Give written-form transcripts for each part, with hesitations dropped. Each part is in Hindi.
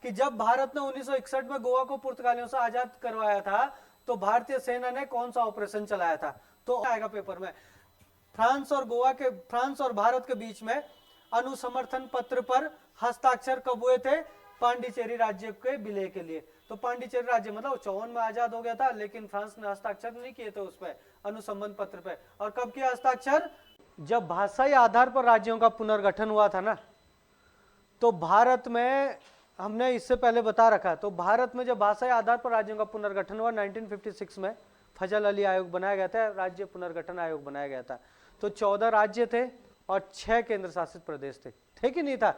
कि जब भारत ने 1961 में गोवा को पुर्तगालियों से आजाद करवाया था तो भारतीय सेना ने कौन सा ऑपरेशन चलाया था? तो आएगा पेपर में। फ्रांस और भारत के बीच में अनुसमर्थन पत्र पर हस्ताक्षर कब हुए थे? पांडिचेरी राज्य के विलय के लिए। तो पांडिचेरी राज्य मतलब 54 में आजाद हो गया था, लेकिन फ्रांस ने हस्ताक्षर नहीं किए थे उस पर, अनुसंबंध पत्र पे। और कब किया हस्ताक्षर? जब भाषाई आधार पर राज्यों का पुनर्गठन हुआ था ना, तो भारत में हमने इससे पहले बता रखा, तो भारत में जब भाषाई आधार पर राज्यों का पुनर्गठन हुआ 1956 में, फजल अली आयोग बनाया गया था, राज्य पुनर्गठन आयोग बनाया गया था। तो 14 राज्य थे और 6 केंद्र शासित प्रदेश थे कि नहीं था?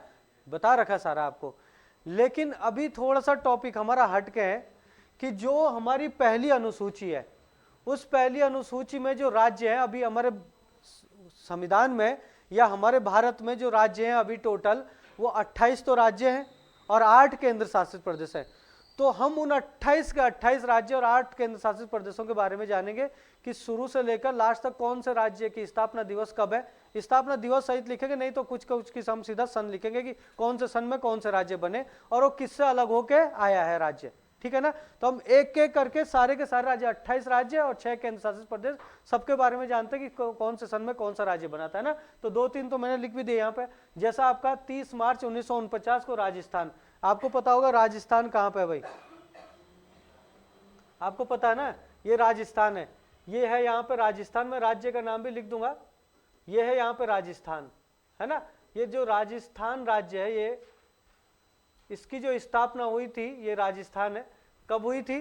बता रखा सारा आपको। लेकिन अभी थोड़ा सा टॉपिक हमारा हटके है कि जो हमारी पहली अनुसूची है, उस पहली अनुसूची में जो राज्य है अभी हमारे संविधान में या हमारे भारत में जो राज्य हैं अभी टोटल वो 28 तो राज्य हैं और 8 केंद्र शासित प्रदेश है। तो हम उन 28 के 28 राज्य और 8 केंद्र शासित प्रदेशों के बारे में जानेंगे कि शुरू से लेकर लास्ट तक कौन से राज्य की स्थापना दिवस कब है। स्थापना दिवस सहित लिखेंगे, नहीं तो कुछ की हम सीधा सन लिखेंगे कि कौन से सन में कौन से राज्य बने और वो किससे अलग होके आया है राज्य, ठीक है ना। तो हम एक एक करके सारे के सारे राज्य, 28 राज्य और 6 केंद्र शासित प्रदेश, सबके बारे में जानते हैं कि कौन से सन में कौन सा राज्य बनाता है ना। तो 2-3 तो मैंने लिख भी दिए यहाँ पे। जैसा आपका 30 मार्च 1949 को राजस्थान, आपको पता होगा राजस्थान कहाँ पे है भाई? आपको पता है ना, ये राजस्थान है, ये है यहाँ पे राजस्थान। में राज्य का नाम भी लिख दूंगा, ये है यहाँ पे राजस्थान, है ना। ये जो राजस्थान राज्य है, ये इसकी जो स्थापना हुई थी, ये राजस्थान है, कब हुई थी?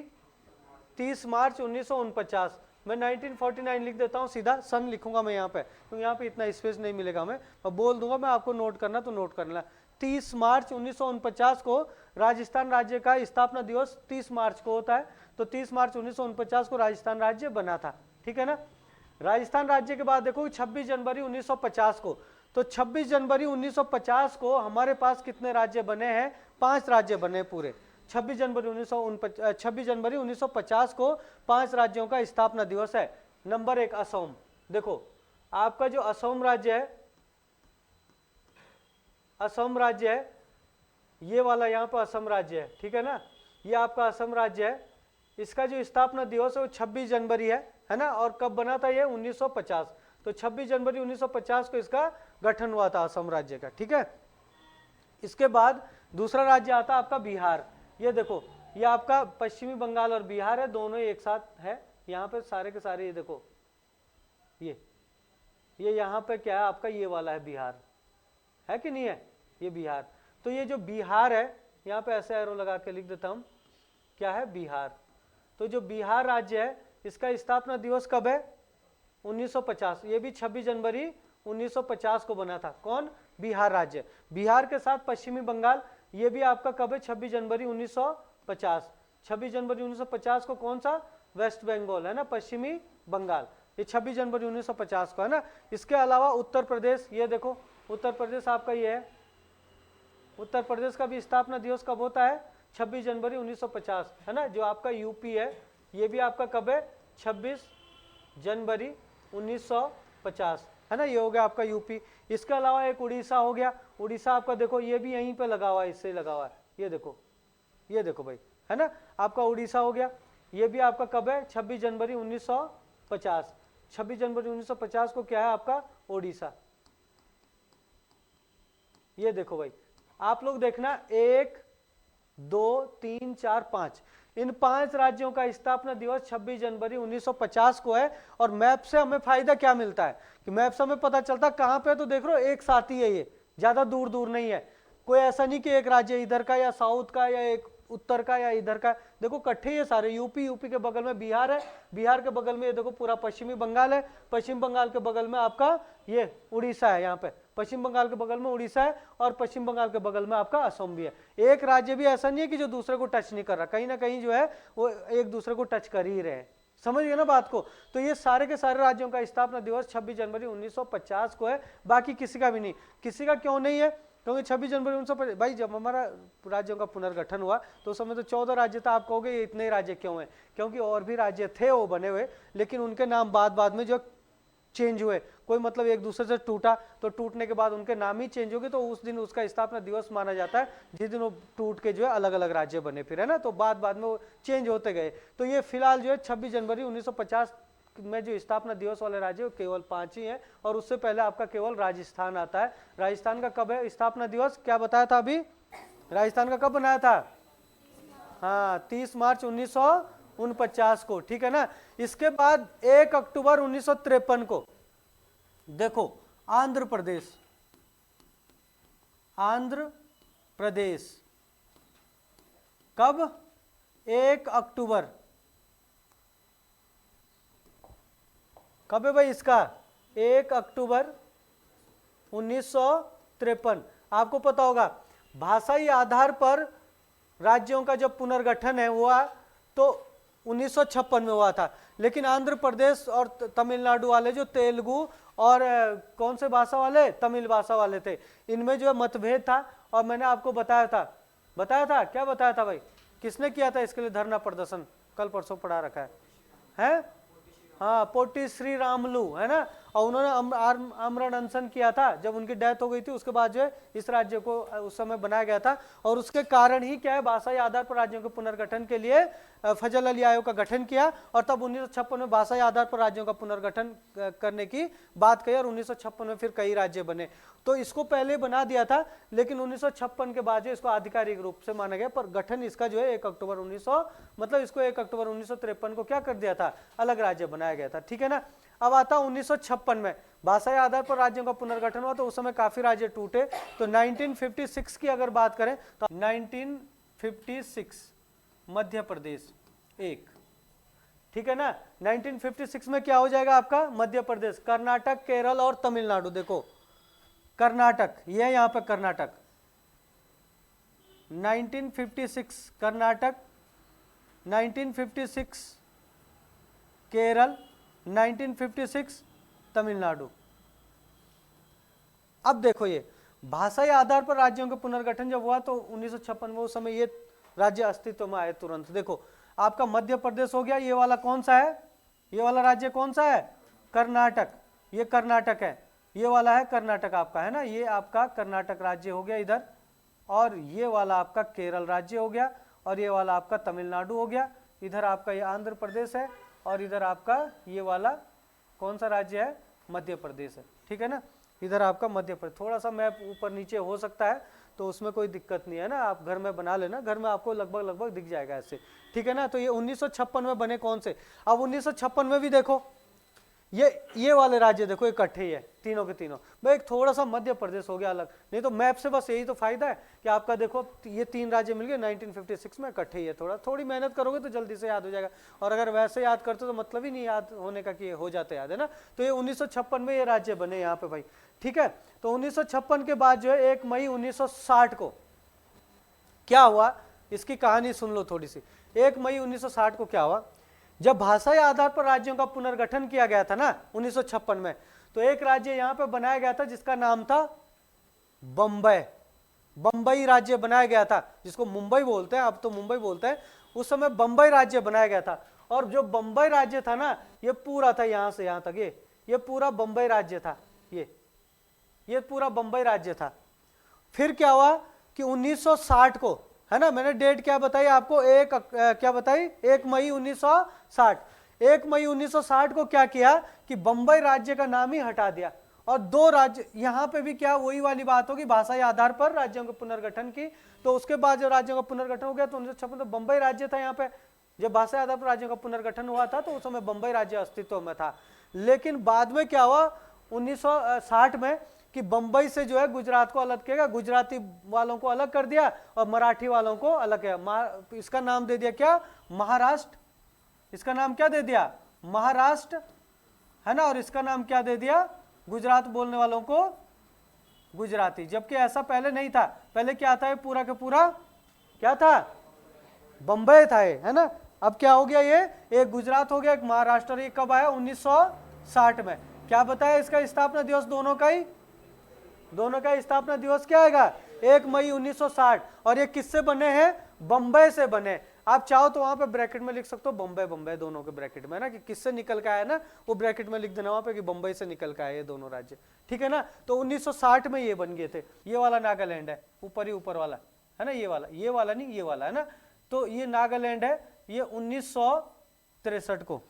30 मार्च 1949। मैं 1949 लिख देता हूँ, सीधा सन लिखूंगा मैं यहाँ पे, क्योंकि यहाँ पे इतना स्पेस नहीं मिलेगा। मैं बोल दूंगा, मैं आपको नोट करना तो नोट करना। 30 मार्च 1949 को राजस्थान राज्य का स्थापना दिवस 30 मार्च को होता है। तो 30 मार्च 1949 को राजस्थान राज्य बना था, ठीक है ना। राजस्थान राज्य के बाद देखो 26 जनवरी 1950 को, तो 26 जनवरी 1950 को हमारे पास कितने राज्य बने हैं? 5 राज्य बने पूरे। 26 जनवरी 1950 को 5 राज्यों का स्थापना दिवस है। नंबर 1 असम। देखो आपका जो असम राज्य है, असम राज्य है, ये वाला यहाँ पर असम राज्य है, ठीक है ना। ये आपका असम राज्य है, इसका जो स्थापना दिवस है वो 26 जनवरी है ना। और कब बना था ये? 1950। तो 26 जनवरी 1950 को इसका गठन हुआ था असम राज्य का, ठीक है। इसके बाद दूसरा राज्य आता है आपका बिहार। ये देखो, ये आपका पश्चिमी बंगाल और बिहार है, दोनों ही एक साथ है यहाँ पे सारे के सारे। ये देखो, ये यहाँ पे क्या है आपका? ये वाला है बिहार, है कि नहीं है? ये बिहार। तो ये जो बिहार है, यहाँ पे ऐसे एरो लगा के लिख देता हूँ, क्या है? बिहार। तो जो बिहार राज्य है, इसका स्थापना दिवस कब है? 1950। ये भी 26 जनवरी 1950 को बना था। कौन? बिहार राज्य। बिहार के साथ पश्चिमी बंगाल, ये भी आपका कब है? 26 जनवरी 1950। 26 जनवरी 1950 को कौन सा? वेस्ट बंगाल, है ना, पश्चिमी बंगाल। ये 26 जनवरी 1950 को है ना। इसके अलावा उत्तर प्रदेश, ये देखो उत्तर प्रदेश आपका ये है। उत्तर प्रदेश का भी स्थापना दिवस कब होता है? 26 जनवरी 1950, है ना। जो आपका यूपी है, ये भी आपका कब है? 26 जनवरी 1950, है ना। ये हो गया आपका यूपी। इसके अलावा एक उड़ीसा हो गया। उड़ीसा आपका देखो, ये भी यहीं पे लगा हुआ है, इससे लगा हुआ है। ये देखो भाई, है ना, आपका उड़ीसा हो गया। ये भी आपका कब है? 26 जनवरी 1950। 26 जनवरी 1950 को क्या है आपका? उड़ीसा। ये देखो भाई, आप लोग देखना, 1 2 3 4 5, इन 5 राज्यों का स्थापना दिवस 26 जनवरी 1950 को है। और मैप से हमें फायदा क्या मिलता है कि मैप से हमें पता चलता कहां पे है। तो देख लो, एक साथ ही है, ये ज्यादा दूर दूर नहीं है। कोई ऐसा नहीं कि एक राज्य इधर का या साउथ का या एक उत्तर का या इधर का। देखो इकट्ठे ये सारे, यूपी के बगल में बिहार है, बिहार के बगल में ये देखो पूरा पश्चिमी बंगाल है, पश्चिम बंगाल के बगल में आपका ये उड़ीसा है। यहाँ पे पश्चिम बंगाल के बगल में उड़ीसा है और पश्चिम बंगाल के बगल में आपका असम भी है। एक राज्य भी ऐसा नहीं है कि जो दूसरे को टच नहीं कर रहा, कहीं ना कहीं जो है वो एक दूसरे को टच कर ही रहे हैं। समझ गए ना बात को। तो ये सारे के सारे राज्यों का स्थापना दिवस 26 जनवरी 1950 को है, बाकी किसी का भी नहीं। किसी का क्यों नहीं है? क्योंकि 26 जनवरी 1950, भाई जब हमारा राज्यों का पुनर्गठन हुआ तो उस समय तो 14 राज्य था। आप कहोगे ये इतने राज्य क्यों हैं? क्योंकि और भी राज्य थे वो बने हुए, लेकिन उनके नाम बाद में जो चेंज हुए, कोई मतलब एक दूसरे से टूटा, तो टूटने के बाद उनके नाम ही चेंज हो गए, तो उस दिन उसका स्थापना दिवस माना जाता है जिस दिन वो टूट के जो है अलग अलग राज्य बने फिर, है ना। तो बाद बाद में वो चेंज होते गए। तो ये फिलहाल जो है 26 जनवरी 1950 में जो स्थापना दिवस वाले राज्य वो केवल 5 ही हैं, और उससे पहले आपका केवल राजस्थान आता है। राजस्थान का कब है स्थापना दिवस, क्या बताया था अभी, राजस्थान का कब बनाया था, हाँ 30 मार्च 1949 को, ठीक है ना। इसके बाद 1 अक्टूबर 1953 को देखो आंध्र प्रदेश, आंध्र प्रदेश कब, 1 अक्टूबर, कब है भाई इसका, 1 अक्टूबर 1953। आपको पता होगा भाषाई आधार पर राज्यों का जब पुनर्गठन है हुआ तो 1956 में हुआ था, लेकिन आंध्र प्रदेश और तमिलनाडु वाले जो तेलुगु और कौन से भाषा वाले, तमिल भाषा वाले थे, इनमें जो मतभेद था। और मैंने आपको बताया था क्या बताया था भाई, किसने किया था इसके लिए धरना प्रदर्शन, कल परसों पढ़ा रखा है? हाँ पोटी श्री रामलू, है ना। और उन्होंने आमरण अनशन किया था, जब उनकी डेथ हो गई थी उसके बाद जो है इस राज्य को उस समय बनाया गया था। और उसके कारण ही क्या है, भाषाई आधार पर राज्यों के पुनर्गठन के लिए फजल अली आयोग का गठन किया, और तब 1956 में भाषाई आधार पर राज्यों का पुनर्गठन करने की बात कही, और 1956 में फिर कई राज्य बने। तो इसको पहले बना दिया था, लेकिन 1956 के बाद जो इसको आधिकारिक रूप से माना गया, पर गठन इसका जो है 1 अक्टूबर 1900 मतलब इसको 1 अक्टूबर 1953 को क्या कर दिया था, अलग राज्य बनाया गया था, ठीक है ना। अब आता 1956 में भाषाई आधार पर राज्यों का पुनर्गठन हुआ, तो उस समय काफी राज्य टूटे। तो 1956 की अगर बात करें तो 1956 मध्य प्रदेश 1, ठीक है ना। 1956 में क्या हो जाएगा आपका, मध्य प्रदेश, कर्नाटक, केरल और तमिलनाडु। देखो कर्नाटक, ये यहां पर कर्नाटक, 1956 कर्नाटक, 1956 केरल, 1956 तमिलनाडु। अब देखो ये भाषाई आधार पर राज्यों के पुनर्गठन जब हुआ तो 1956 में, उस समय ये राज्य अस्तित्व में आए तुरंत। देखो आपका मध्य प्रदेश हो गया, ये वाला कौन सा है, ये वाला राज्य कौन सा है, कर्नाटक, ये कर्नाटक है, ये वाला है कर्नाटक आपका, है ना, ये आपका कर्नाटक राज्य हो गया इधर, और ये वाला आपका केरल राज्य हो गया, और ये वाला आपका तमिलनाडु हो गया, इधर आपका ये आंध्र प्रदेश है, और इधर आपका ये वाला कौन सा राज्य है, मध्य प्रदेश है, ठीक है ना। इधर आपका मध्य प्रदेश, थोड़ा सा मैप ऊपर नीचे हो सकता है तो उसमें कोई दिक्कत नहीं है ना, आप घर में बना लेना, घर में आपको लगभग दिख जाएगा ऐसे, ठीक है ना। तो ये 1956 में बने कौन से, अब 1956 में भी देखो ये वाले राज्य देखो इकट्ठे ही है, तीनों के तीनों। भाई एक थोड़ा सा मध्य प्रदेश हो गया अलग, नहीं तो मैप से बस यही तो फायदा है कि आपका देखो ये 3 राज्य मिल गए 1956 में इकट्ठे ही है। थोड़ी मेहनत करोगे तो जल्दी से याद हो जाएगा, और अगर वैसे याद करते तो मतलब ही नहीं याद होने का कि हो जाते याद, है ना। तो ये 1956 में ये राज्य बने यहाँ पे भाई, ठीक है। तो 1956 के बाद जो है 1 मई 1960 को क्या हुआ, इसकी कहानी सुन लो थोड़ी सी। 1 मई 1960 को क्या हुआ, जब भाषाई आधार पर राज्यों का पुनर्गठन किया गया था ना 1956 में, तो एक राज्य यहां पे बनाया गया था जिसका नाम था बम्बई। बम्बई राज्य बनाया गया था, जिसको मुंबई बोलते हैं, अब तो मुंबई बोलते हैं, उस समय बम्बई राज्य बनाया गया था। और जो बम्बई राज्य था ना, ये पूरा था यहां से यहां तक, ये पूरा बम्बई राज्य था, ये पूरा बम्बई राज्य था। फिर क्या हुआ कि 1960 को, है ना, मैंने डेट क्या बताई आपको, क्या बताई, 1 मई 1960। 1 मई 1960 को क्या किया कि बम्बई राज्य का नाम ही हटा दिया, और 2 राज्य, यहां पे भी क्या वही वाली बात होगी, भाषाई आधार पर राज्यों के पुनर्गठन की। तो उसके बाद जब राज्यों का पुनर्गठन हो गया तो 1956 तो बम्बई राज्य था यहाँ पे, जब भाषाई आधार पर राज्यों का पुनर्गठन हुआ था तो उस समय बम्बई राज्य अस्तित्व में था। लेकिन बाद में क्या हुआ 1960 में कि बंबई से जो है गुजरात को अलग किया, गुजराती वालों को अलग कर दिया और मराठी वालों को अलग किया। इसका नाम दे दिया क्या, महाराष्ट्र, इसका नाम क्या दे दिया, महाराष्ट्र, है ना। और इसका नाम क्या दे दिया, गुजरात बोलने वालों को गुजराती, जबकि ऐसा पहले नहीं था। पहले क्या था, ये पूरा के पूरा क्या था, बंबई था ये, है ना। अब क्या हो गया, ये एक गुजरात हो गया, एक महाराष्ट्र। ये कब आया, 1960 में। क्या बताया इसका स्थापना दिवस, दोनों का स्थापना दिवस क्या आएगा, 1 मई 1960। और ये किससे बने हैं, बंबई से बने। आप चाहो तो वहां पे ब्रैकेट में लिख सकते हो बम्बई बम्बई दोनों के ब्रैकेट में ना, कि किससे निकल के आया ना, वो ब्रैकेट में लिख देना वहां पे कि बम्बई से निकल के आए ये दोनों राज्य, ठीक है ना। तो 1960 में ये बन गए थे। ये वाला नागालैंड है, ऊपर ही ऊपर वाला है ना, ये वाला नहीं, ये वाला है ना। तो ये नागालैंड है, ये 1963 को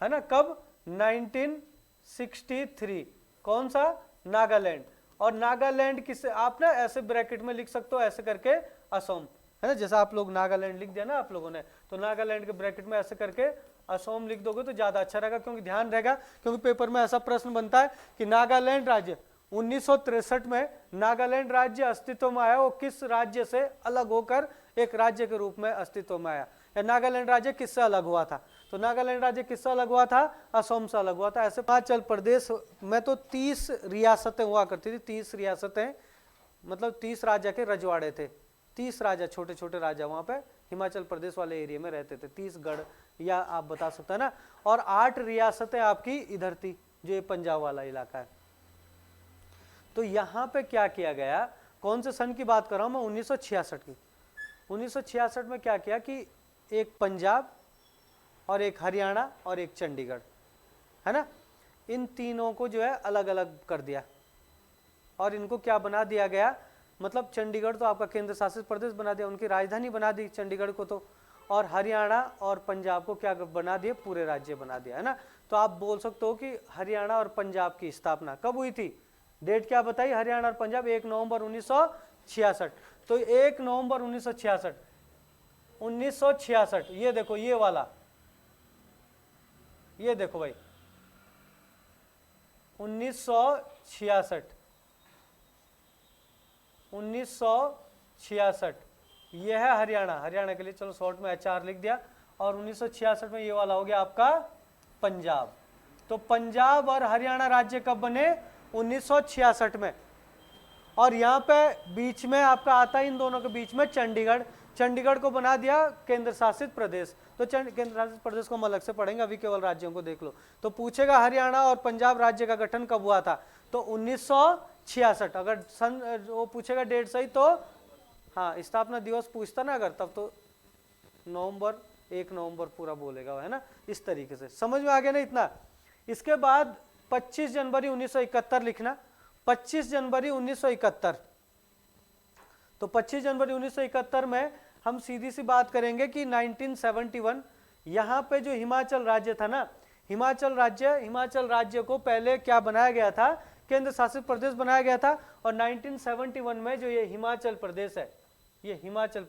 है ना। कब? 1963। कौन सा? नागालैंड। और नागालैंड किससे, आप ना ऐसे ब्रैकेट में लिख सकते हो ऐसे करके असम, है ना। जैसा आप लोग नागालैंड लिख दिया ना आप लोगों ने, तो नागालैंड के ब्रैकेट में ऐसे करके असम लिख दोगे तो ज्यादा अच्छा रहेगा, क्योंकि ध्यान रहेगा, क्योंकि पेपर में ऐसा प्रश्न बनता है कि नागालैंड राज्य 1963 में नागालैंड राज्य अस्तित्व में आया, वो किस राज्य से अलग होकर एक राज्य के रूप में अस्तित्व में आया, या नागालैंड राज्य किससे अलग हुआ था। तो नागालैंड राज्य किससे अलग हुआ था? असम से अलग हुआ था। ऐसे हिमाचल प्रदेश में तो 30 रियासतें हुआ करती थी, 30 रियासतें, मतलब 30 राजा के रजवाड़े थे, 30 राजा, छोटे छोटे राजा वहां पे हिमाचल प्रदेश वाले एरिया में रहते थे, 30 गढ़ या आप बता सकते हैं ना। और 8 रियासतें आपकी इधर थी, जो ये पंजाब वाला इलाका है। तो यहाँ पे क्या किया गया, कौन से सन की बात कर रहा हूं मैं? 1966 की। 1966 में क्या किया कि एक पंजाब और एक हरियाणा और एक चंडीगढ़, है ना, इन तीनों को जो है अलग अलग कर दिया। और इनको क्या बना दिया गया, मतलब चंडीगढ़ तो आपका केंद्र शासित प्रदेश बना दिया, उनकी राजधानी बना दी चंडीगढ़ को तो। और हरियाणा और पंजाब को क्या बना दिया? पूरे राज्य बना दिया, है ना। तो आप बोल सकते हो कि हरियाणा और पंजाब की स्थापना कब हुई थी? डेट क्या बताई? हरियाणा और पंजाब 1 नवंबर 1966। तो 1 नवंबर 1966, 1966, ये देखो, ये वाला, ये देखो भाई, 1966, 1966, ये है हरियाणा। हरियाणा के लिए चलो शॉर्ट में HR लिख दिया। और 1966 में ये वाला हो गया आपका पंजाब। तो पंजाब और हरियाणा राज्य कब बने? 1966 में। और यहाँ पे बीच में आपका आता है, इन दोनों के बीच में चंडीगढ़। चंडीगढ़ को बना दिया केंद्र शासित प्रदेश। तो केंद्र शासित प्रदेश को हम अलग से पढ़ेंगे, अभी केवल राज्यों को देख लो। तो पूछेगा हरियाणा और पंजाब राज्य का गठन कब हुआ था? तो 1966। अगर सन वो पूछेगा डेट सही तो हाँ, स्थापना दिवस पूछता ना अगर, तब तो नवंबर, 1 नवंबर पूरा बोलेगा, है ना। इस तरीके से समझ में आ गया ना इतना। इसके बाद 25 जनवरी 1971 लिखना, 25 जनवरी 1971। तो 25 जनवरी 1971 में हम सीधी सी बात करेंगे कि 1971 यहाँ पे जो हिमाचल राज्य था ना, हिमाचल राज्य को पहले क्या बनाया गया था? केंद्र शासित प्रदेश बनाया गया था। और 1971 में जो ये हिमाचल प्रदेश है, ये हिमाचल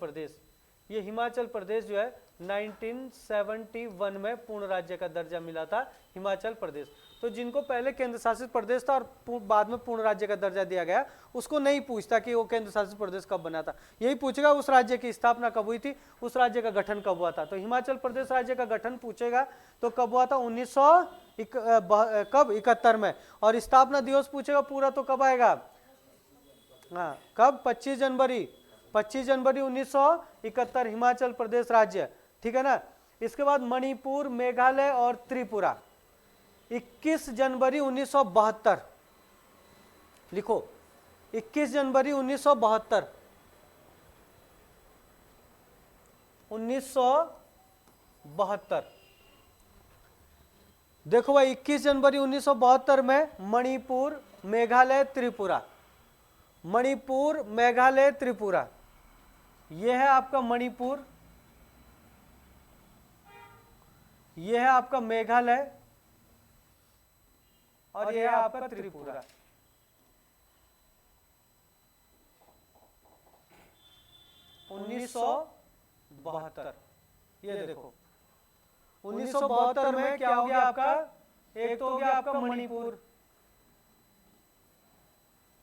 प्रदेश जो है 1971 में पूर्ण राज्य का दर्जा मिला था हिमाचल प्रदेश। तो जिनको पहले केंद्र शासित प्रदेश था और बाद में पूर्ण राज्य का दर्जा दिया गया, उसको नहीं पूछता कि वो केंद्र शासित प्रदेश कब बना था, यही पूछेगा उस राज्य की स्थापना कब हुई थी, उस राज्य का गठन कब हुआ था। तो हिमाचल प्रदेश राज्य का गठन पूछेगा तो कब हुआ था? 1971 में। और स्थापना दिवस पूछेगा पूरा तो कब आएगा? हाँ, कब? 25 जनवरी 1971 हिमाचल प्रदेश राज्य, ठीक है ना। इसके बाद मणिपुर, मेघालय और त्रिपुरा 21 जनवरी 1972 लिखो, 21 जनवरी 1972, 1972। देखो भाई, 21 जनवरी 1972 में मणिपुर, मेघालय, त्रिपुरा, मणिपुर, मेघालय, त्रिपुरा, यह है आपका मणिपुर, यह है आपका मेघालय और यह है आपका त्रिपुरा। उन्नीस सौ बहत्तर, ये देखो 1972 में क्या हो गया आपका? एक तो हो गया आपका मणिपुर,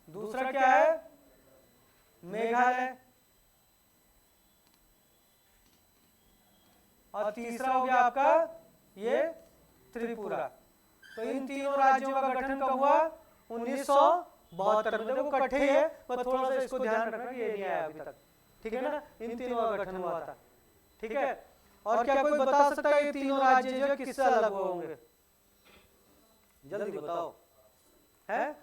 दूसरा क्या है? मेघालय, और तीसरा हो गया आपका ये त्रिपुरा। तो इन तीनों राज्यों का गठन कब हुआ? 1972 में। देखो इकट्ठे ही है, पर थोड़ा सा इसको ध्यान रखना, ये नहीं आया अभी तक, ठीक है ना। इन तीनों का गठन हुआ था, ठीक है। और क्या कोई बता सकता है ये तीनों राज्य जो है किससे अलग होंगे? जल्दी बताओ। है?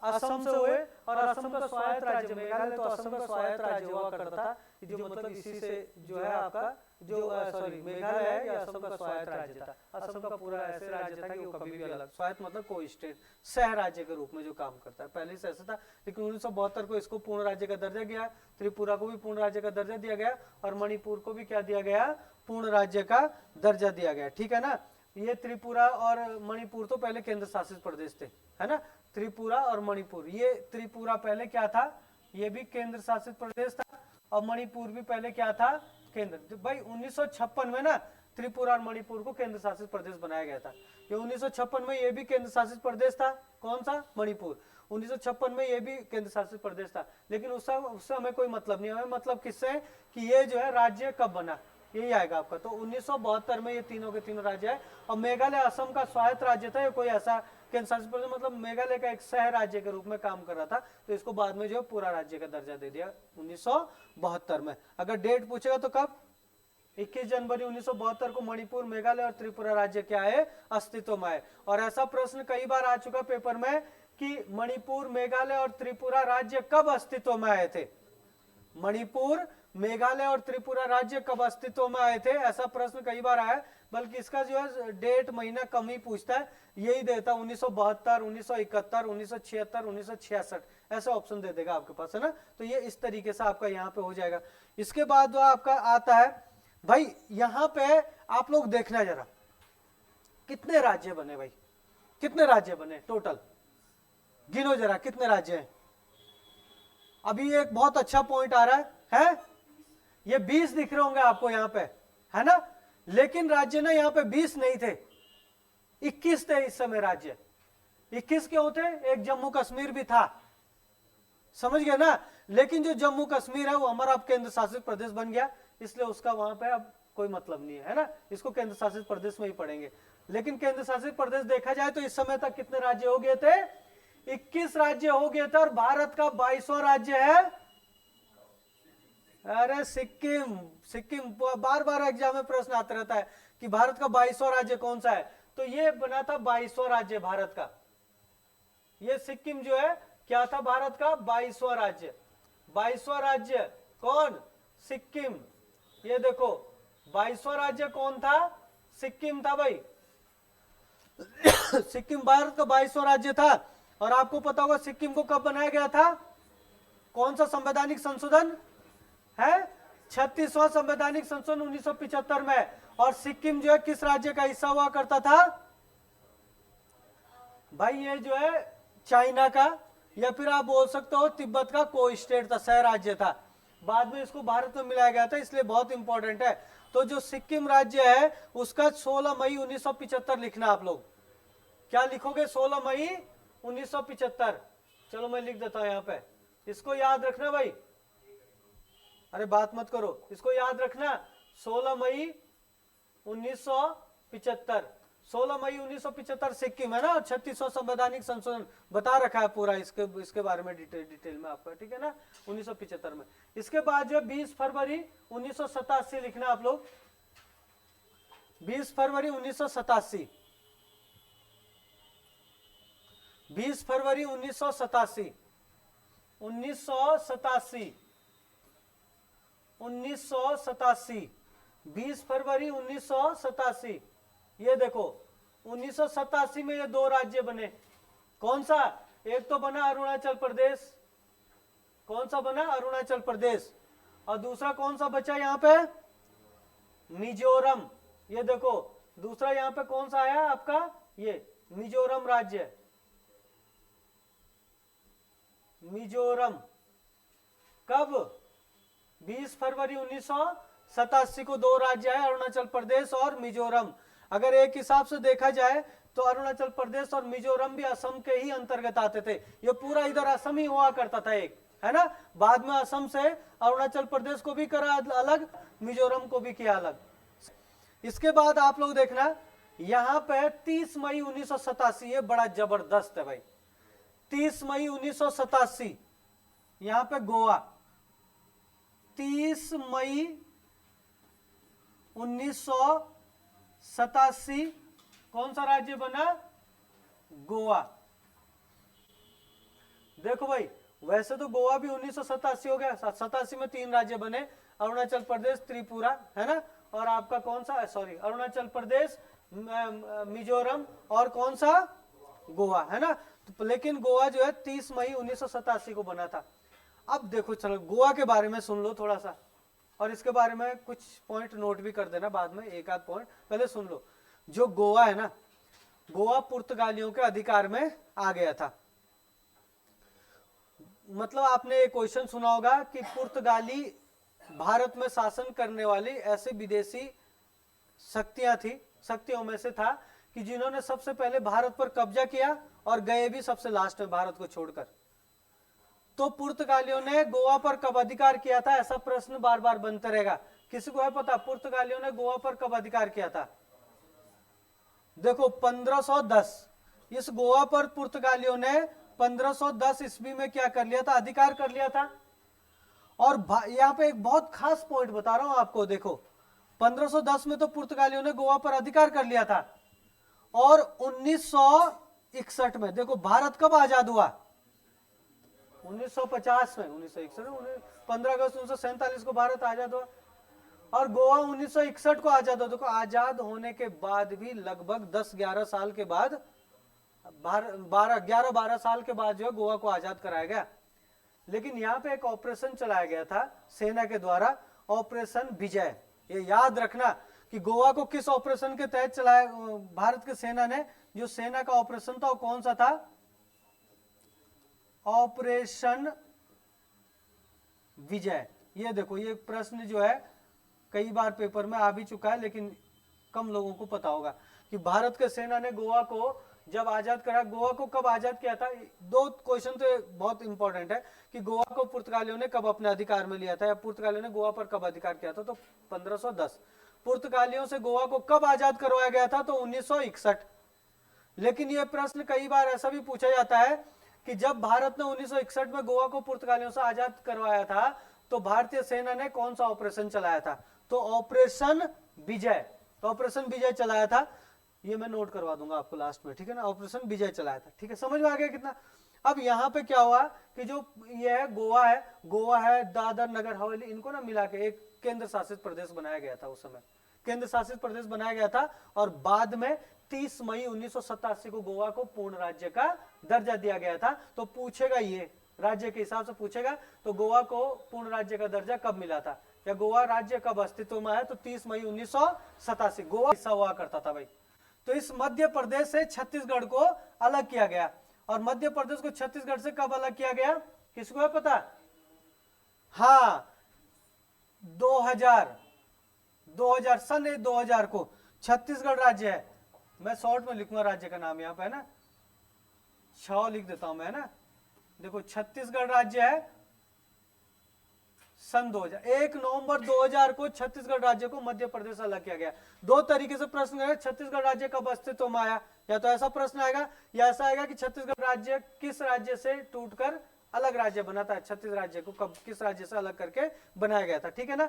असम से हुए, और असम का स्वायत्त राज्य, मेघालय तो असम का स्वायत्त राज्य हुआ करता था, जो मतलब इसी से जो है आपका जो सॉरी मेघालय है, या असम का स्वायत्त राज्य था। असम का पूरा ऐसे राज्य था कि वो कभी भी अलग, स्वायत्त मतलब कोई स्टेट, सह राज्य के रूप में जो काम करता है, पहले से ऐसा था। लेकिन 1972 को इसको पूर्ण राज्य का दर्जा गया, त्रिपुरा को भी पूर्ण राज्य का दर्जा दिया गया, और मणिपुर को भी क्या दिया गया, पूर्ण राज्य का दर्जा दिया गया, ठीक है ना। ये त्रिपुरा और मणिपुर तो पहले केंद्र शासित प्रदेश थे, है ना, त्रिपुरा और मणिपुर। ये त्रिपुरा पहले क्या था, ये भी केंद्र शासित प्रदेश था, और मणिपुर भी पहले क्या था, केंद्र। तो भाई 1956 में ना त्रिपुरा और मणिपुर को केंद्र शासित प्रदेश बनाया गया था। ये 1956 में ये भी केंद्र शासित प्रदेश था, कौन सा, मणिपुर। 1956 में ये भी केंद्र शासित प्रदेश था, लेकिन उससे हमें कोई मतलब नहीं है। हमें मतलब किससे है कि ये जो है राज्य कब बना, यही आएगा आपका। तो 1972 में ये तीनों के तीनों राज्य है। और मेघालय असम का स्वायत्त राज्य था, ये कोई ऐसा केंद्र शासित प्रदेश, मतलब मेघालय का एक सह राज्य के रूप में काम कर रहा था, तो इसको बाद में जो पूरा राज्य का दर्जा दे दिया 1972 में। अगर डेट पूछेगा तो कब, 21 जनवरी 1972 को मणिपुर, मेघालय और त्रिपुरा राज्य क्या है, अस्तित्व में आए। और ऐसा प्रश्न कई बार आ चुका पेपर में कि मणिपुर, मेघालय और त्रिपुरा राज्य कब अस्तित्व में आए थे। मणिपुर, मेघालय और त्रिपुरा राज्य कब अस्तित्व में आए थे, ऐसा प्रश्न कई बार आया। बल्कि इसका जो है डेट महीना कम ही पूछता है, यही देता 1972, 1971, 1976, 1966, ऐसा ऑप्शन दे देगा आपके पास, है ना। तो ये इस तरीके से आपका यहाँ पे हो जाएगा। इसके बाद जो आपका आता है भाई, यहाँ पे आप लोग देखना जरा कितने राज्य बने, भाई कितने राज्य बने टोटल, गिनो जरा कितने राज्य हैं। अभी एक बहुत अच्छा पॉइंट आ रहा है ये 20 दिख रहे होंगे आपको यहाँ पे, है ना। लेकिन राज्य ना यहाँ पे 20 नहीं थे, 21 थे इस समय राज्य। 21 क्यों थे, एक जम्मू कश्मीर भी था, समझ गए ना। लेकिन जो जम्मू कश्मीर है वो हमारा अब केंद्र शासित प्रदेश बन गया, इसलिए उसका वहां पे अब कोई मतलब नहीं है ना, इसको केंद्र शासित प्रदेश में ही पढ़ेंगे। लेकिन केंद्र शासित प्रदेश देखा जाए तो इस समय तक कितने राज्य हो गए थे, 21 राज्य हो गए थे। और भारत का 22वां राज्य है, अरे सिक्किम। सिक्किम बार बार एग्जाम में प्रश्न आता रहता है कि भारत का 22वां राज्य कौन सा है, तो ये बना था 22वां राज्य भारत का। ये सिक्किम जो है क्या था, भारत का 22वां राज्य। 22वां राज्य कौन, सिक्किम। ये देखो 22वां राज्य कौन था, सिक्किम था भाई। सिक्किम भारत का 22वां राज्य था। और आपको पता होगा सिक्किम को कब बनाया गया था, कौन सा संवैधानिक संशोधन है, 36वां संवैधानिक संशोधन 1975 में। और सिक्किम जो है किस राज्य का हिस्सा हुआ करता था भाई, ये जो है चाइना का, या फिर आप बोल सकते हो तिब्बत का कोई स्टेट था, सह राज्य था। बाद में इसको भारत में मिलाया गया था, इसलिए बहुत इंपॉर्टेंट है। तो जो सिक्किम राज्य है उसका 16 मई 1975 लिखना आप लोग। क्या लिखोगे, 16 मई 1975। चलो मैं लिख देता हूं यहाँ पे, इसको याद रखना भाई। अरे बात मत करो, इसको याद रखना, 16 मई 1975। 16 मई 1975 सिक्किम है ना। 36वां संवैधानिक संशोधन बता रखा है पूरा इसके बारे में डिटेल में आपका, ठीक है ना, 1975 में। इसके बाद जो 20 फरवरी 1987 लिखना आप लोग, 20 फरवरी 1987, 20 फरवरी 1987, 1987, 1987, 20 फरवरी 1987। ये देखो 1987 में ये दो राज्य बने, कौन सा, एक तो बना अरुणाचल प्रदेश, कौन सा बना, अरुणाचल प्रदेश। और दूसरा कौन सा बचा यहाँ पे, मिजोरम। ये देखो दूसरा यहाँ पे कौन सा आया आपका, ये मिजोरम राज्य, मिजोरम। कब, 20 फरवरी 1987 को दो राज्य आए, अरुणाचल प्रदेश और मिजोरम। अगर एक हिसाब से देखा जाए तो अरुणाचल प्रदेश और मिजोरम भी असम के ही अंतर्गत आते थे। ये पूरा इधर असम ही हुआ करता था एक, है ना। बाद में असम से अरुणाचल प्रदेश को भी करा अलग, मिजोरम को भी किया अलग। इसके बाद आप लोग देखना यहाँ पे 30 मई 1987, ये बड़ा जबरदस्त है भाई। 30 मई 1987 यहाँ पे गोवा। 30 मई 1987 कौन सा राज्य बना, गोवा। देखो भाई वैसे तो गोवा भी 1987 हो गया, 87 में 3 राज्य बने, अरुणाचल प्रदेश, त्रिपुरा, है ना, और आपका कौन सा, सॉरी, अरुणाचल प्रदेश, मिजोरम और कौन सा, गोवा, है ना। तो लेकिन गोवा जो है 30 मई 1987 को बना था। अब देखो, चलो गोवा के बारे में सुन लो थोड़ा सा, और इसके बारे में कुछ पॉइंट नोट भी कर देना बाद में, एक आध पॉइंट पहले सुन लो। जो गोवा है ना, गोवा पुर्तगालियों के अधिकार में आ गया था। मतलब आपने एक क्वेश्चन सुना होगा कि पुर्तगाली भारत में शासन करने वाली ऐसी विदेशी शक्तियां थी, शक्तियों में से था कि जिन्होंने सबसे पहले भारत पर कब्जा किया और गए भी सबसे लास्ट में भारत को छोड़कर। तो पुर्तगालियों ने गोवा पर कब अधिकार किया था, ऐसा प्रश्न बार बार बनता रहेगा। किसी को है पता पुर्तगालियों ने गोवा पर कब अधिकार किया था? देखो 1510, इस गोवा पर पुर्तगालियों ने 1510 ईस्वी में क्या कर लिया था, अधिकार कर लिया था। और यहाँ पे एक बहुत खास पॉइंट बता रहा हूं आपको, देखो 1510 में तो पुर्तगालियों ने गोवा पर अधिकार कर लिया था, और 1961 में देखो भारत कब आजाद हुआ, 1950 में, 1961, 15 अगस्त 1947 को भारत आजाद हुआ, और गोवा 1961 को आजाद हुआ। देखो आजाद होने के बाद भी लगभग 10-11 साल के बाद, 11-12 साल के बाद जो है गोवा को आजाद कराया गया। लेकिन यहाँ पे एक ऑपरेशन चलाया गया था सेना के द्वारा, ऑपरेशन विजय। ये याद रखना कि गोवा को किस ऑपरेशन के तहत चलाया भारत की सेना ने, जो सेना का ऑपरेशन था वो कौन सा था, ऑपरेशन विजय। ये देखो, ये प्रश्न जो है कई बार पेपर में आ भी चुका है, लेकिन कम लोगों को पता होगा कि भारत के सेना ने गोवा को जब आजाद करा, गोवा को कब आजाद किया था। दो क्वेश्चन तो बहुत इंपॉर्टेंट है कि गोवा को पुर्तगालियों ने कब अपने अधिकार में लिया था, या पुर्तगालियों ने गोवा पर कब अधिकार किया था। तो 1510 पुर्तगालियों से गोवा को कब आजाद करवाया गया था, तो 1961। लेकिन यह प्रश्न कई बार ऐसा भी पूछा जाता है कि जब भारत ने 1961 में गोवा को पुर्तगालियों से आजाद करवाया था, तो भारतीय सेना ने कौन सा ऑपरेशन चलाया था, तो ऑपरेशन विजय। तो ऑपरेशन विजय चलाया था, ये मैं नोट करवा दूंगा आपको लास्ट में, ठीक है ना, ऑपरेशन विजय चलाया था, ठीक है, समझ में आ गया कितना। अब यहाँ पे क्या हुआ कि जो ये है गोवा है, दादर नगर हवेली, इनको ना मिला के एक केंद्र शासित प्रदेश बनाया गया था। उस समय केंद्र शासित प्रदेश बनाया गया था, और बाद में 30 मई 1987 को गोवा को पूर्ण राज्य का दर्जा दिया गया था। तो पूछेगा, ये राज्य के हिसाब से पूछेगा, तो गोवा को पूर्ण राज्य का दर्जा कब मिला था, या गोवा राज्य कब अस्तित्व में है, तो 30 मई 1987 गोवा हिस्सा हुआ करता था भाई। तो इस मध्य प्रदेश से छत्तीसगढ़ को अलग किया गया, और मध्य प्रदेश को छत्तीसगढ़ से कब अलग किया गया, किसको है पता? हाँ, 2000 सन 2000 को छत्तीसगढ़ राज्य है। मैं शॉर्ट में लिखूंगा राज्य का नाम यहाँ पे, है ना, छ लिख देता हूं मैं, है ना। देखो छत्तीसगढ़ राज्य है सन 2000, 1 नवंबर 2000 को छत्तीसगढ़ राज्य को मध्य प्रदेश अलग किया गया। दो तरीके से प्रश्न है, छत्तीसगढ़ राज्य कब अस्तित्व में आया, या तो ऐसा प्रश्न आएगा, या ऐसा आएगा कि छत्तीसगढ़ राज्य किस राज्य से टूटकर अलग राज्य बना था, छत्तीसगढ़ राज्य को कब किस राज्य से अलग करके बनाया गया था, ठीक है ना।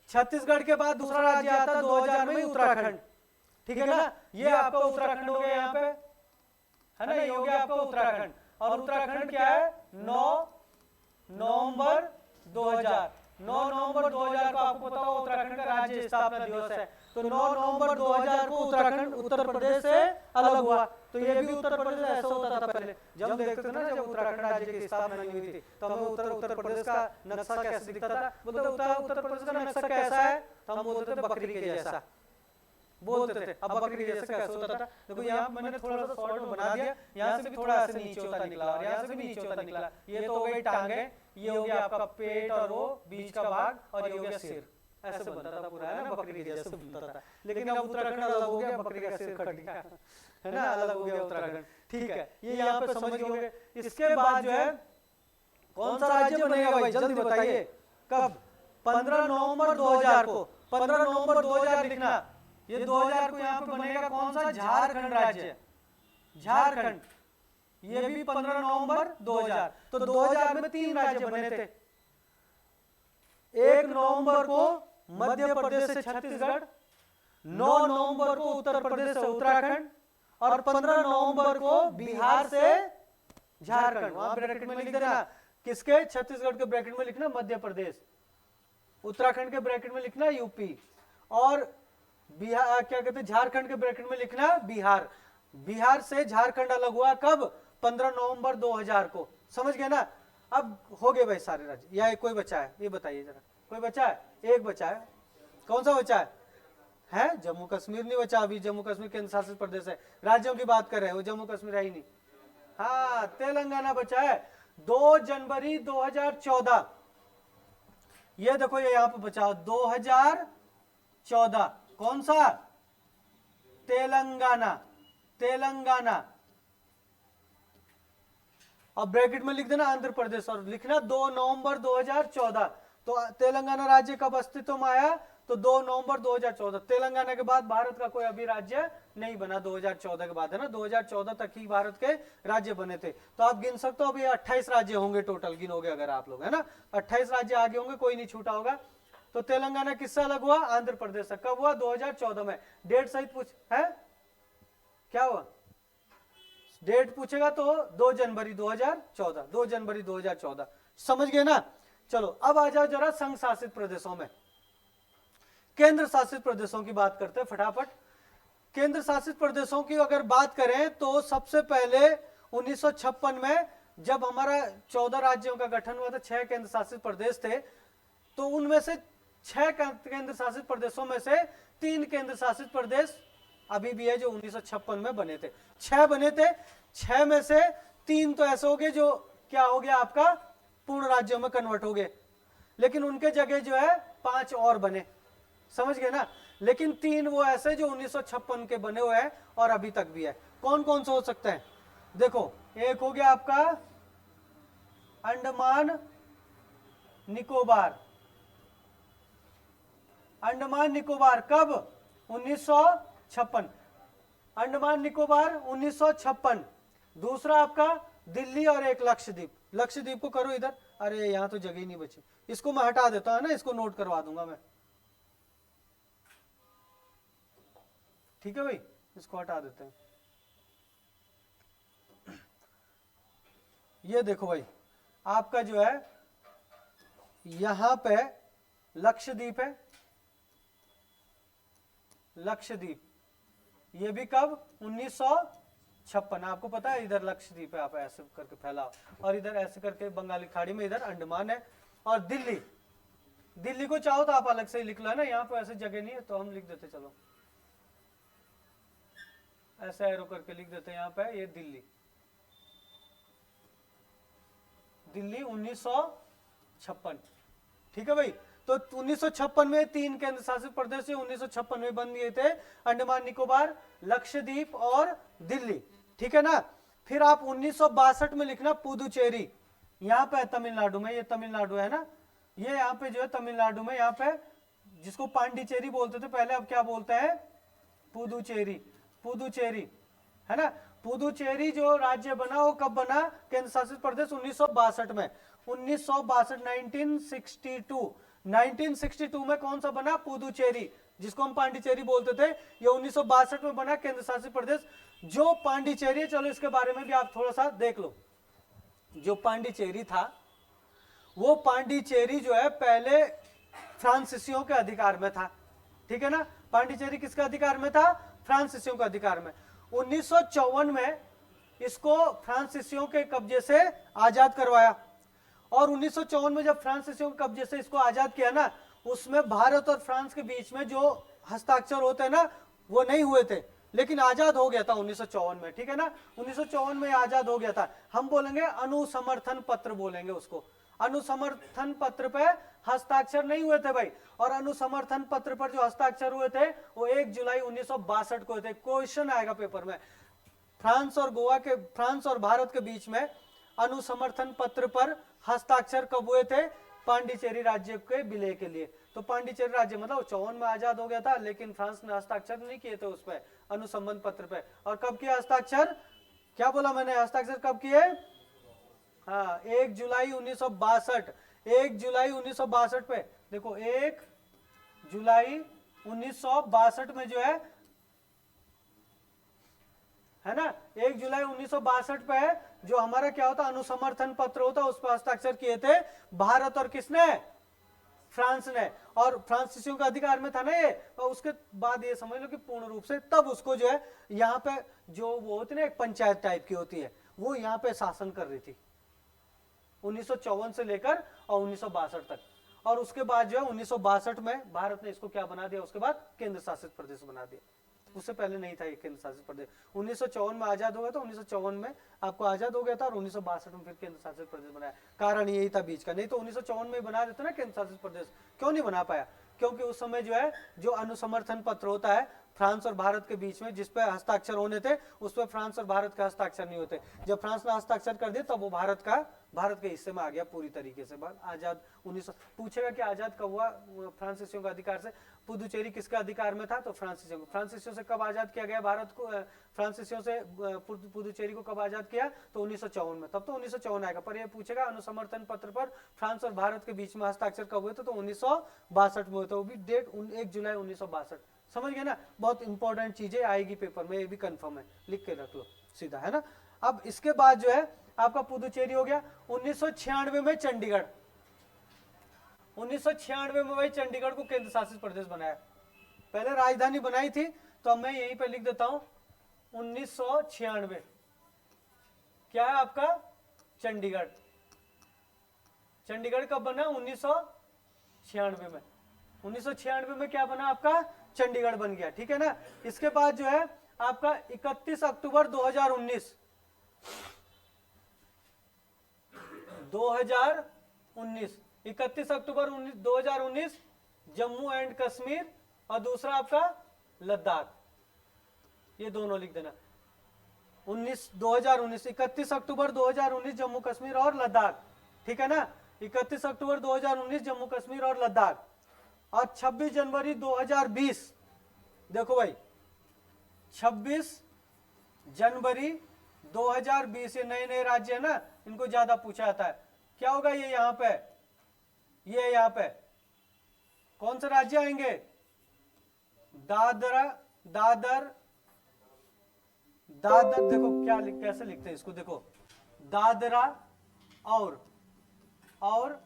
छत्तीसगढ़ के बाद दूसरा राज्य आता है 2000 में उत्तराखंड, ठीक है ना। ये आपका उत्तराखंड हो गया यहाँ पे, है ना, ये हो गया आपका उत्तराखंड। और उत्तराखंड क्या है, 9 नवंबर 2000 को आपको पता हो उत्तराखंड का राज्य स्थापना दिवस है। तो 9 नवंबर 2000 को उत्तराखंड उत्तर प्रदेश से अलग हुआ। तो ये भी उत्तर प्रदेश ऐसा होता था पहले, जब हम देखते थे ना, जब उत्तराखंड राज्य की स्थापना नहीं हुई थी, तो हमें उत्तर प्रदेश का नक्शा कैसे दिखता था, बोलते उत्तर प्रदेश का नक्शा कैसा है, तो हम बोलते थे बकरी के जैसा बोलते थे। अब बकरी के जैसा कैसे होता था, देखो यहाँ मैंने थोड़ा सा शॉर्ट में बना दिया, यहाँ से भी थोड़ा ऐसे नीचे होता निकला, और यहाँ से भी नीचे होता निकला। ये तो हो गई टांगे, ये हो गया आपका पेट और वो बीच का भाग, और ये हो गया सिर। ऐसे बनता था पूरा, है ना, बकरी के जैसे बनता था। लेकिन अब उत्तराखंड अलग हो गया, बकरी का सिर कट गया, है ना, अलग हो गया उत्तराखंड, ठीक है। ये यहाँ पे समझ गए। इसके बाद जो है कौन सा राज्य बनेगा भाई, जल्दी बताइए, कब? 15 नवंबर 2000 को, 15 नवंबर 2000 लिखना। ये 2000 को यहाँ पे बनेगा कौन सा, झारखंड राज्य, झारखंड। ये भी 15 नवंबर 2000। तो 2000 में 3 राज्य बने थे। 1 नवंबर को मध्य प्रदेश से छत्तीसगढ़, 9 नवंबर को उत्तर प्रदेश से उत्तराखंड, और 15 नवंबर को बिहार से झारखंड। वहां ब्रैकेट में लिख देना, किसके, छत्तीसगढ़ के ब्रैकेट में लिखना मध्य प्रदेश, उत्तराखंड के ब्रैकेट में लिखना यूपी, और बिहार क्या कहते हैं झारखंड के ब्रैकेट में लिखना बिहार। बिहार से झारखंड अलग हुआ कब? 15 नवंबर 2000 को। समझ गए ना? अब हो गए भाई सारे राज्य, या कोई बचा है? ये बताइए जरा, कोई बचा है? एक बचा है। कौन सा बचा है? जम्मू कश्मीर नहीं बचा अभी, जम्मू कश्मीर केंद्र शासित प्रदेश है, राज्यों की बात कर रहे हैं, वो जम्मू कश्मीर है ही नहीं। हाँ, तेलंगाना बचा है 2 जनवरी 2014। ये देखो ये यहां पर बचा 2014। कौन सा? तेलंगाना, तेलंगाना। अब ब्रैकेट में लिख देना आंध्र प्रदेश और लिखना 2 नवंबर 2014। तो तेलंगाना राज्य कब अस्तित्व में आया? तो 2 नवंबर 2014। तेलंगाना के बाद भारत का कोई अभी राज्य नहीं बना 2014 के बाद, है ना? 2014 तक ही भारत के राज्य बने थे। तो आप गिन सकते हो अभी 28 राज्य होंगे टोटल, गिनोगे अगर आप लोग, है ना? 28 राज्य आगे होंगे, कोई नहीं छूटा होगा। तो तेलंगाना किससे अलग हुआ? आंध्र प्रदेश से। कब हुआ? 2014 में। डेट सहित पूछ है क्या हुआ? डेट पूछेगा तो 2 जनवरी 2014, 2 जनवरी 2014। समझ गए ना? चलो अब आ जाओ जरा संघ शासित प्रदेशों में। केंद्र शासित प्रदेशों की बात करते हैं फटाफट। केंद्र शासित प्रदेशों की अगर बात करें तो सबसे पहले 1956 में जब हमारा 14 राज्यों का गठन हुआ था, 6 केंद्र शासित प्रदेश थे, तो उनमें से 6 केंद्र शासित प्रदेशों में से 3 केंद्र शासित प्रदेश अभी भी है जो 1956 में बने थे। 6 बने थे, 6 में से 3 तो ऐसे हो गए जो क्या हो गया आपका पूर्ण राज्यों में कन्वर्ट हो गए, लेकिन उनके जगह जो है 5 और बने। समझ गए ना? लेकिन 3 वो ऐसे जो 1956 के बने हुए हैं और अभी तक भी है। कौन कौन से हो सकते हैं? देखो, एक हो गया आपका अंडमान निकोबार। अंडमान निकोबार कब? 1956। अंडमान निकोबार 1956। दूसरा आपका दिल्ली और एक लक्षद्वीप। लक्षद्वीप को करो इधर, अरे यहां तो जगह ही नहीं बची, इसको मैं हटा देता हूं ना, इसको नोट करवा दूंगा मैं। ठीक है भाई, इसको हटा देते हैं। ये देखो भाई, आपका जो है यहां पे लक्षद्वीप है, लक्षद्वीप। ये भी कब? 1956। आपको पता है इधर लक्षद्वीप है, आप ऐसे करके फैला, और इधर ऐसे करके बंगाली खाड़ी में इधर अंडमान है। और दिल्ली, दिल्ली को चाहो तो आप अलग से ही लिख लो, है ना? यहाँ पे ऐसे जगह नहीं है तो हम लिख देते, चलो ऐसे एरो करके लिख देते हैं यहाँ पे, ये दिल्ली। दिल्ली 1956। ठीक है भाई? तो 1956 में 3 केंद्र शासित प्रदेश 1956 में बन गए थे, अंडमान निकोबार, लक्षद्वीप और दिल्ली। ठीक है ना? फिर आप 1962 में लिखना पुदुचेरी। यहाँ पे तमिलनाडु में, ये तमिलनाडु है ना, ये यहाँ पे जो है तमिलनाडु में, यहाँ पे जिसको पांडिचेरी बोलते थे पहले, अब क्या बोलते हैं? पुदुचेरी। पुदुचेरी, है ना? पुदुचेरी जो राज्य बना वो कब बना? केंद्र शासित प्रदेश 1962 में। 1962, 1962 में कौन सा बना? पुदुचेरी, जिसको हम पांडिचेरी बोलते थे, ये 1962 में बना केंद्र शासित प्रदेश। जो पांडिचेरी, चलो इसके बारे में भी आप थोड़ा सा देख लो। जो पांडिचेरी था, वो पांडिचेरी जो है पहले फ्रांसीसियों के अधिकार में था। ठीक है ना? पांडिचेरी किसके अधिकार में था? फ्रांसीसियों के अधिकार में। 1954 में इसको फ्रांसीसियों के कब्जे से आजाद करवाया, और 1954 में जब फ्रांसीसियों के कब्जे से इसको आजाद किया ना, उसमें भारत और फ्रांस के बीच में जो हस्ताक्षर होते हैं ना, वो नहीं हुए थे, लेकिन आजाद हो गया था 1954 में। ठीक है ना? 1954 में आजाद हो गया था। हम बोलेंगे अनुसमर्थन पत्र बोलेंगे उसको। अनुसमर्थन पत्र पे हस्ताक्षर नहीं हुए थे भाई, और अनुसमर्थन पत्र पर जो हस्ताक्षर हुए थे वो 1 जुलाई 1962 को हुए थे। क्वेश्चन आएगा पेपर में, फ्रांस और भारत के बीच में अनुसमर्थन पत्र पर हस्ताक्षर कब हुए थे? पांडिचेरी राज्य के विलय के लिए। तो पांडिचेरी राज्य मतलब 54 में आजाद हो गया था, लेकिन फ्रांस ने हस्ताक्षर नहीं किए थे उस पर, अनुसंबंध पत्र पे। और कब किया हस्ताक्षर? क्या बोला मैंने? हस्ताक्षर कब किए? हाँ, 1 जुलाई 1962। 1 जुलाई 1962 पे देखो, 1 जुलाई 1962 में जो है ना, 1 जुलाई 1962 पे जो हमारा क्या होता, अनुसमर्थन पत्र होता, उस पर हस्ताक्षर किए थे भारत और किसने? फ्रांस ने, और फ्रांसीसियों का अधिकार में था ना ये। और उसके बाद ये समझ लो कि पूर्ण रूप से तब उसको जो है यहाँ पे जो वो होती है ना एक पंचायत टाइप की होती है, वो यहाँ पे शासन कर रही थी 1954 से लेकर और 1962 तक। और उसके बाद जो है 1962 में भारत ने इसको क्या बना दिया, उसके बाद केंद्र शासित प्रदेश बना दिया। उससे पहले नहीं था ये केंद्र शासित प्रदेश। 1954 में आजाद हो गया था, 1954 में आपको आजाद हो गया था, और 1962 में फिर केंद्र शासित प्रदेश बनाया। कारण यही था बीच का, नहीं तो 1954 में बना देते ना केंद्र शासित प्रदेश। क्यों नहीं बना पाया? क्योंकि उस समय जो है जो अनुसमर्थन पत्र होता है फ्रांस और भारत के बीच में, जिस पे हस्ताक्षर होने थे, उस पर फ्रांस और भारत के हस्ताक्षर नहीं होते। जब फ्रांस ने हस्ताक्षर कर दिया तब वो भारत के हिस्से में आ गया पूरी तरीके से। बाद आजाद 1900 पूछेगा कि आजाद कब हुआ फ्रांसीसियों के अधिकार से? पुदुचेरी किसके अधिकार में था? तो फ्रांसीसियों से कब आजाद किया गया भारत को? फ्रांसीसियों से पुदुचेरी को कब आजाद किया? तो 1954 में। तब तो 1954 आएगा। पर ये पूछेगा अनुसमर्थन पत्र पर फ्रांस और भारत के बीच में हस्ताक्षर कब हुए थे? तो 1962 में हुए थे। वो भी डेट 1 जुलाई 1962। समझ गए ना? बहुत इंपॉर्टेंट चीजें आएगी पेपर में, ये भी कंफर्म है, लिख के रख लो सीधा, है ना। अब इसके बाद जो है आपका पुदुचेरी हो गया। 1996 में चंडीगढ़, 1996 में वही चंडीगढ़ को केंद्र शासित प्रदेश बनाया। पहले राजधानी बनाई थी, तो अब मैं यहीं पे लिख देता हूं 1996 क्या है आपका? चंडीगढ़। चंडीगढ़ कब बना? 1996 में। 1996 में क्या बना आपका? चंडीगढ़ बन गया, ठीक है ना। इसके बाद जो है आपका 31 अक्टूबर 2019 31 अक्टूबर 2019 जम्मू एंड कश्मीर, और दूसरा आपका लद्दाख। ये दोनों लिख देना। 2019 31 अक्टूबर 2019 जम्मू कश्मीर और लद्दाख, ठीक है ना। 31 अक्टूबर 2019 जम्मू कश्मीर और लद्दाख। और 26 जनवरी 2020, देखो भाई 26 जनवरी 2020, ये नए नए राज्य है ना, इनको ज्यादा पूछा जाता है। क्या होगा ये यहाँ पे? ये यहाँ पे कौन से राज्य आएंगे? दादर, देखो क्या कैसे लिखते हैं इसको, देखो दादरा और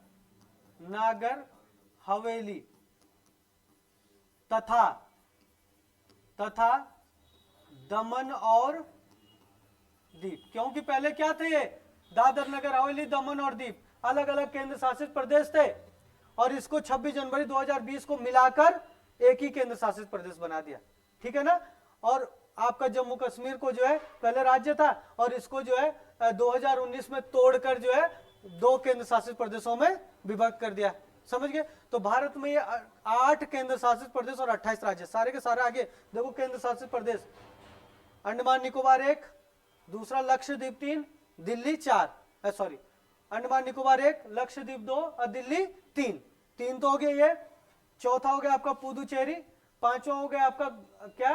नागर हवेली तथा दमन और दीप। क्योंकि पहले क्या थे ये? दादर नगर हवेली दमन और दीप अलग अलग केंद्र शासित प्रदेश थे, और इसको 26 जनवरी 2020 को मिलाकर एक ही केंद्र शासित प्रदेश बना दिया, ठीक है ना। और आपका जम्मू कश्मीर को जो है पहले राज्य था, और इसको जो है 2019 में तोड़कर जो है 2 केंद्र शासित प्रदेशों में विभक्त कर दिया। समझ गए? तो भारत में ये 8 केंद्र शासित प्रदेश और 28 राज्य, सारे के सारे। आगे देखो केंद्र शासित प्रदेश, अंडमान निकोबार 1, दूसरा लक्षद्वीप 3, दिल्ली 4, अंडमान निकोबार 1, लक्षद्वीप 2 और दिल्ली 3 तो हो गया ये। चौथा हो गया आपका पुदुचेरी, 5वां हो गया आपका क्या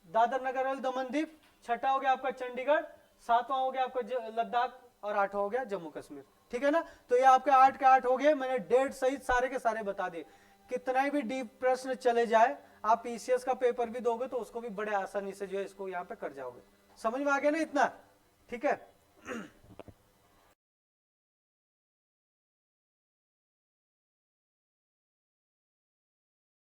दादर नगर हवेली दमन दीप, 6ठा हो गया आपका चंडीगढ़, 7वां हो गया आपका लद्दाख, और 8वां हो गया जम्मू कश्मीर, ठीक है ना। तो ये आपके 8 के 8 हो गए। मैंने डेट सहित सारे के सारे बता दिए। कितना भी डीप प्रश्न चले जाए, आप पीसीएस का पेपर भी दोगे तो उसको भी बड़े आसानी से जो है इसको यहाँ पे कर जाओगे। समझ में आ गया ना इतना? ठीक है।